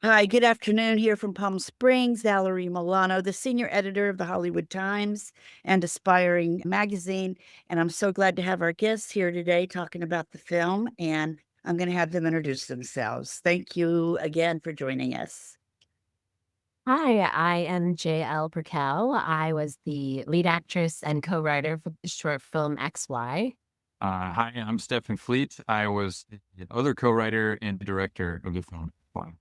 Hi, good afternoon here from Palm Springs. Valerie Milano, the senior editor of the Hollywood Times and Aspiring magazine. And I'm so glad to have our guests here today talking about the film. And I'm going to have them introduce themselves. Thank you again for joining us. Hi, I am JL Perkel. I was the lead actress and co-writer for the short film XY. Hi, I'm Stephan Fleet. I was the other co-writer and director of the film. Wow.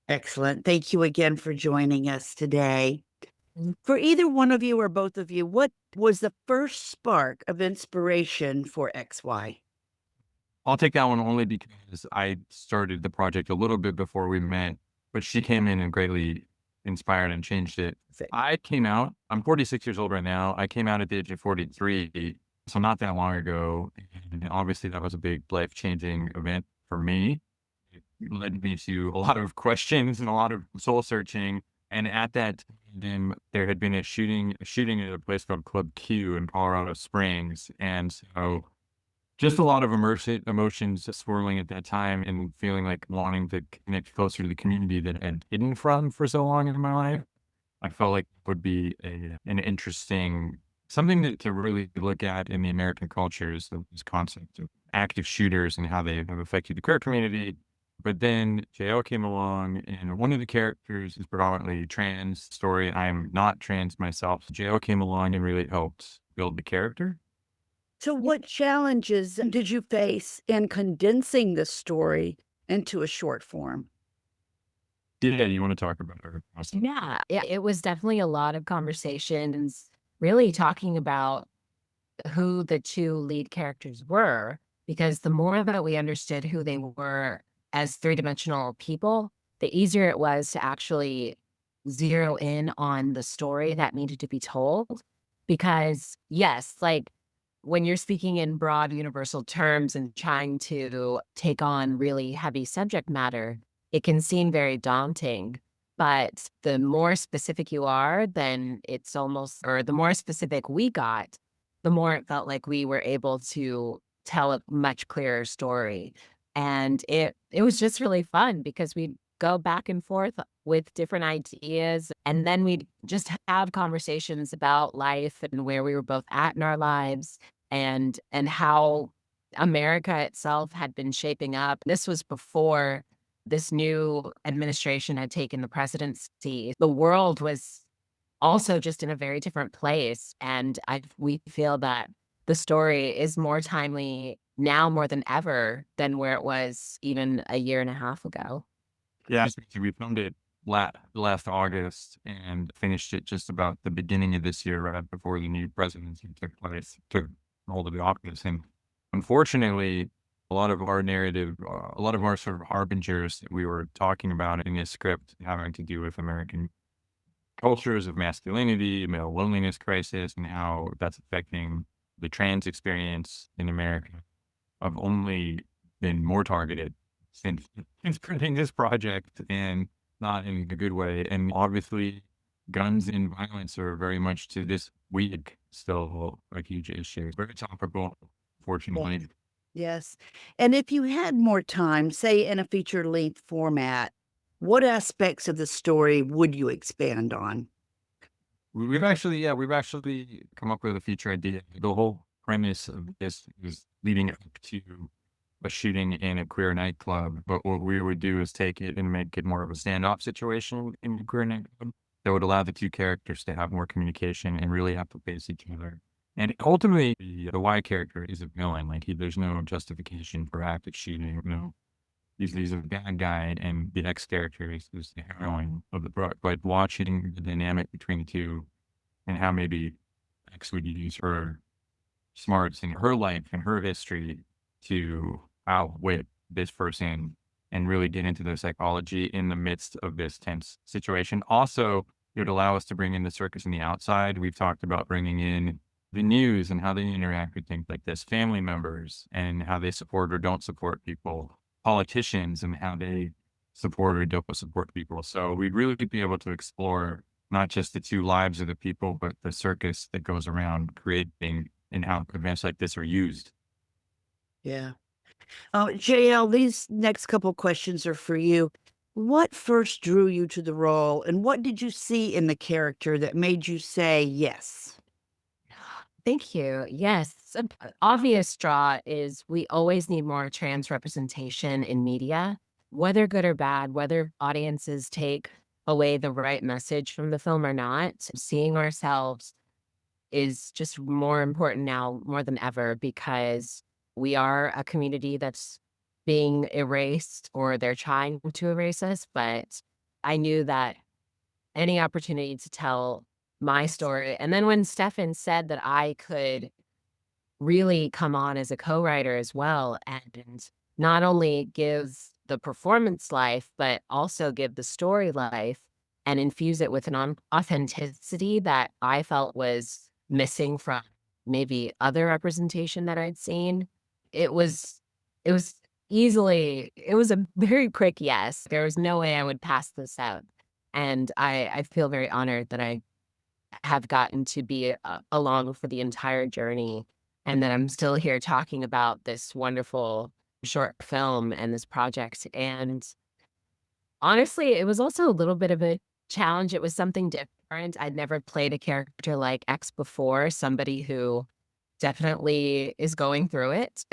Excellent. Thank you again for joining us today. For either one of you or both of you, what was the first spark of inspiration for XY? I'll take that one only because I started the project a little bit before we met, but she came in and greatly inspired and changed it. I'm 46 years old right now. I came out at the age of 43, so not that long ago. And obviously, that was a big life changing event for me. It led me to a lot of questions and a lot of soul searching. And at that time, there had been a shooting at a place called Club Q in Colorado Springs. And so just a lot of emotions swirling at that time and feeling like wanting to connect closer to the community that I had hidden from for so long in my life. I felt like would be an interesting something to really look at in the American culture is this concept of active shooters and how they have affected the queer community. But then JL came along, and one of the characters is predominantly trans story. I'm not trans myself. So JL came along and really helped build the character. So, what challenges did you face in condensing the story into a short form? Yeah, you want to talk about her? Awesome. Yeah, it was definitely a lot of conversations, really talking about who the two lead characters were, because the more that we understood who they were as three-dimensional people, the easier it was to actually zero in on the story that needed to be told. Because, yes, like when you're speaking in broad universal terms and trying to take on really heavy subject matter, it can seem very daunting. But the more specific you are, then it's almost, or the more specific we got, the more it felt like we were able to tell a much clearer story. And it was just really fun because we'd go back and forth with different ideas, and then we'd just have conversations about life and where we were both at in our lives and how America itself had been shaping up. This was before this new administration had taken the presidency. The world was also just in a very different place, and we feel that the story is more timely now more than ever than where it was even a year and a half ago. Yeah, we filmed it last August and finished it just about the beginning of this year, right before the new presidency took hold of the office. And unfortunately, a lot of our sort of harbingers that we were talking about in this script having to do with American cultures of masculinity, male loneliness crisis, and how that's affecting the trans experience in America have only been more targeted since since printing this project and not in a good way. And obviously, guns and violence are very much to this week still a huge issue. Very topical, Yes. fortunately. Yes. And if you had more time, say in a feature length format, what aspects of the story would you expand on? We've actually come up with a feature idea. The whole premise of this is leading up to a shooting in a queer nightclub, but what we would do is take it and make it more of a standoff situation in the queer nightclub that would allow the two characters to have more communication and really have to face each other. And ultimately, the Y character is a villain. There's no justification for active shooting. No, he's a bad guy, and the X character is the heroine of the book. But watching the dynamic between the two and how maybe X would use her smarts in her life and her history to outwit this person and really get into their psychology in the midst of this tense situation. Also, it would allow us to bring in the circus and the outside. We've talked about bringing in the news and how they interact with things like this, family members and how they support or don't support people, politicians and how they support or don't support people. So we'd really be able to explore not just the two lives of the people, but the circus that goes around creating and how events like this are used. Yeah. JL, these next couple questions are for you. What first drew you to the role, and what did you see in the character that made you say yes? Thank you. Yes, obvious draw is we always need more trans representation in media, whether good or bad, whether audiences take away the right message from the film or not. Seeing ourselves is just more important now more than ever because we are a community that's being erased or they're trying to erase us. But I knew that any opportunity to tell my story. And then when Stefan said that I could really come on as a co-writer as well and not only give the performance life, but also give the story life and infuse it with an authenticity that I felt was missing from maybe other representation that I'd seen. It was it was it was a very quick yes. There was no way I would pass this out. And I feel very honored that I have gotten to be along for the entire journey and that I'm still here talking about this wonderful short film and this project. And honestly, it was also a little bit of a challenge. It was something different. I'd never played a character like X before, somebody who definitely is going through it.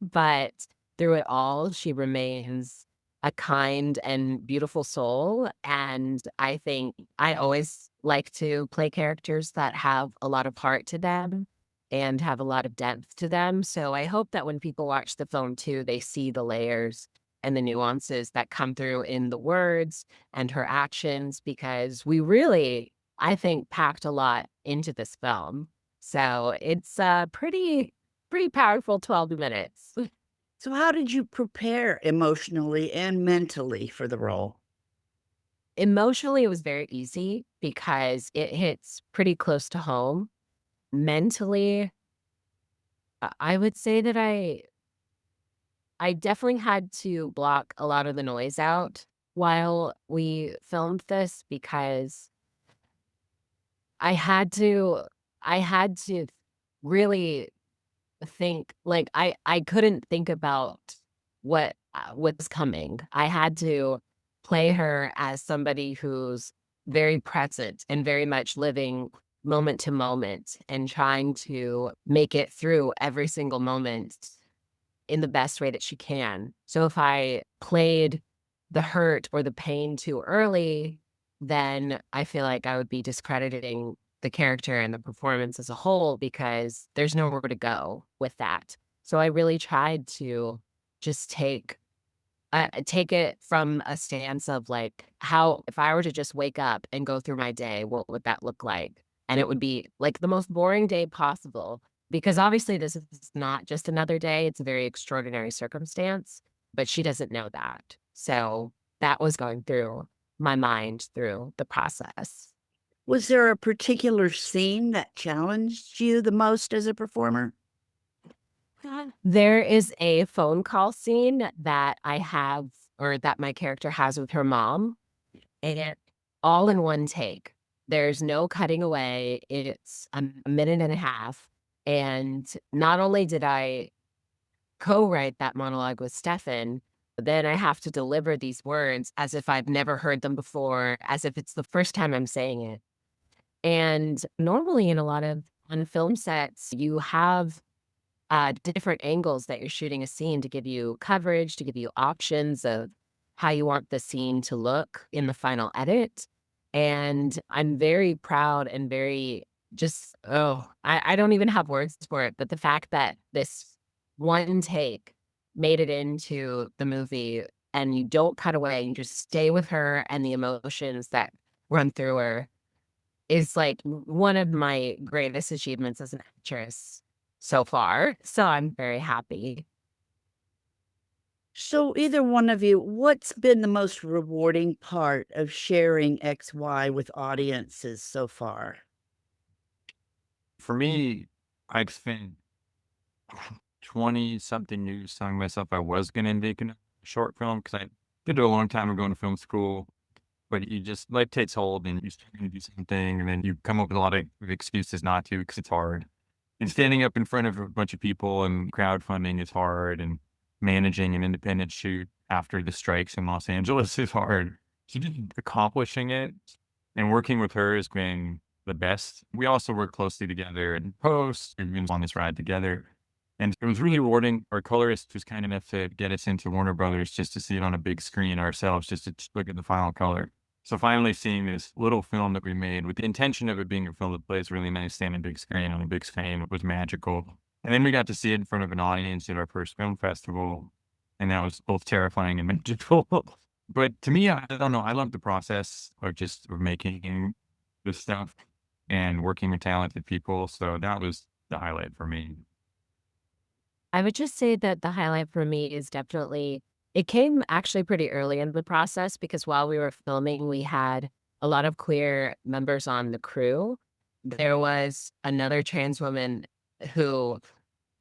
But through it all, she remains a kind and beautiful soul. And I think I always like to play characters that have a lot of heart to them and have a lot of depth to them. So I hope that when people watch the film too, they see the layers and the nuances that come through in the words and her actions because we really, I think, packed a lot into this film. So it's a pretty powerful 12 minutes. So, how did you prepare emotionally and mentally for the role? Emotionally, it was very easy because it hits pretty close to home. Mentally, I would say that I definitely had to block a lot of the noise out while we filmed this because I had to really think like I couldn't think about what's coming. I had to play her as somebody who's very present and very much living moment to moment and trying to make it through every single moment in the best way that she can. So if I played the hurt or the pain too early, then I feel like I would be discrediting the character and the performance as a whole because there's nowhere to go with that. So I really tried to just take it from a stance of like how if I were to just wake up and go through my day, what would that look like? And it would be like the most boring day possible because obviously this is not just another day, it's a very extraordinary circumstance, but she doesn't know that. So that was going through my mind through the process. Was there a particular scene that challenged you the most as a performer? There is a phone call scene that I have or that my character has with her mom, and it all in one take. There's no cutting away. It's a minute and a half. And not only did I co-write that monologue with Stefan, but then I have to deliver these words as if I've never heard them before, as if it's the first time I'm saying it. And normally in a lot of on film sets, you have different angles that you're shooting a scene to give you coverage, to give you options of how you want the scene to look in the final edit. And I'm very proud and very just, I don't even have words for it. But the fact that this one take made it into the movie and you don't cut away, you just stay with her and the emotions that run through her is like one of my greatest achievements as an actress so far. So I'm very happy. So, either one of you, what's been the most rewarding part of sharing XY with audiences so far? For me, I've spent 20 something years telling myself I was going to make a short film because I did it a long time ago in film school. But you just life takes hold and you start to do something and then you come up with a lot of excuses not to because it's hard. And standing up in front of a bunch of people and crowdfunding is hard and managing an independent shoot. after the strikes in Los Angeles is hard. So just accomplishing it and working with her has been the best. We also work closely together in post. We've been on this ride together. And it was really rewarding. Our colorist was kind enough to get us into Warner Brothers just to see it on a big screen ourselves, just to look at the final color. So finally seeing this little film that we made with the intention of it being a film that plays really nice standing big screen on a big screen was magical. And then we got to see it in front of an audience at our first film festival. And that was both terrifying and magical. But to me, I don't know. I love the process of just of making this stuff and working with talented people. So that was the highlight for me. I would just say that the highlight for me is definitely it came actually pretty early in the process because while we were filming, we had a lot of queer members on the crew. There was another trans woman who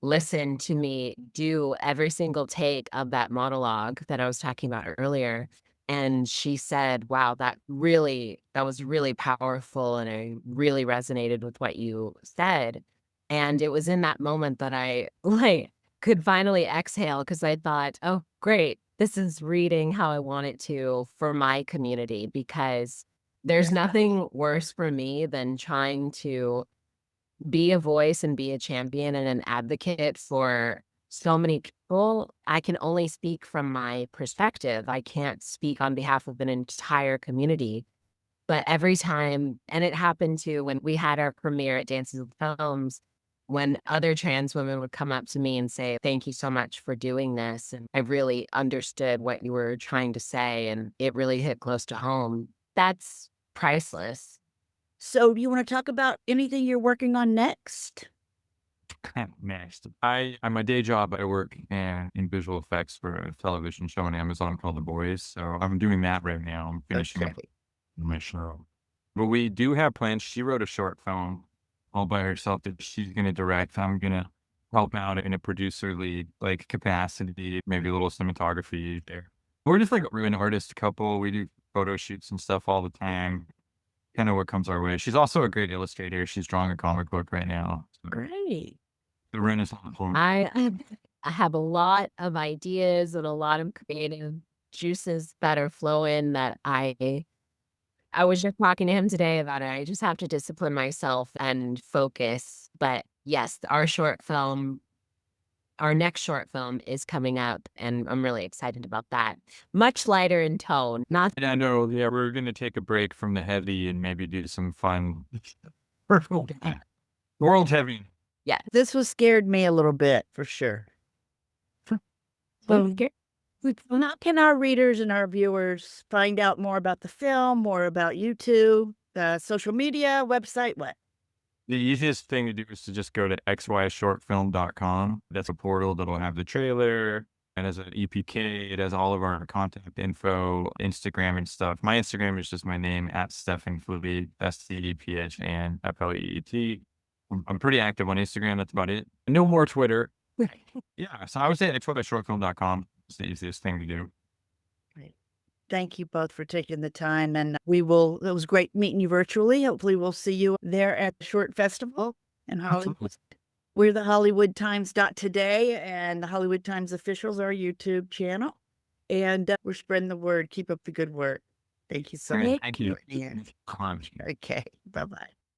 listened to me do every single take of that monologue that I was talking about earlier. And she said, wow, that was really powerful. And I really resonated with what you said. And it was in that moment that I like could finally exhale because I thought, oh, great. This is reading how I want it to for my community because there's nothing worse for me than trying to be a voice and be a champion and an advocate for so many people. I can only speak from my perspective. I can't speak on behalf of an entire community. But every time, and it happened too when we had our premiere at Dances with Films, when other trans women would come up to me and say, thank you so much for doing this. And I really understood what you were trying to say, and it really hit close to home. That's priceless. So, do you want to talk about anything you're working on next? Next, I'm my day job. I work in visual effects for a television show on Amazon called The Boys. So I'm doing that right now. I'm finishing up Okay. my show. But we do have plans. She wrote a short film all by herself that she's going to direct. I'm going to help out in a producer lead like capacity, maybe a little cinematography there. We're just like an artist couple. We do photo shoots and stuff all the time. Kind of what comes our way. She's also a great illustrator. She's drawing a comic book right now. So Great. the Renaissance woman. I have a lot of ideas and a lot of creative juices that are flowing that I was just talking to him today about it. I just have to discipline myself and focus. But yes, our next short film is coming up, and I'm really excited about that. Much lighter in tone. Not And I know, yeah, we're gonna take a break from the heavy and maybe do some fun. World heavy. yeah. This one scared me a little bit, for sure. Well, How can our readers and our viewers find out more about the film, more about you two, the social media, website, what? The easiest thing to do is to just go to xyshortfilm.com. That's a portal that'll have the trailer. And as an EPK, it has all of our contact info, Instagram and stuff. My Instagram is just my name at Stephan Fleet, STEPHANFLEET. I'm pretty active on Instagram. That's about it. No more Twitter. Yeah. So I would say xyshortfilm.com is the easiest thing to do. Thank you both for taking the time, and it was great meeting you virtually. Hopefully we'll see you there at the Short Festival in Hollywood. Absolutely. We're the HollywoodTimes.today and the Hollywood Times Officials, our YouTube channel. And we're spreading the word. Keep up the good work. Thank you so much. Thank you. Yeah. Come on. Okay. Bye-bye.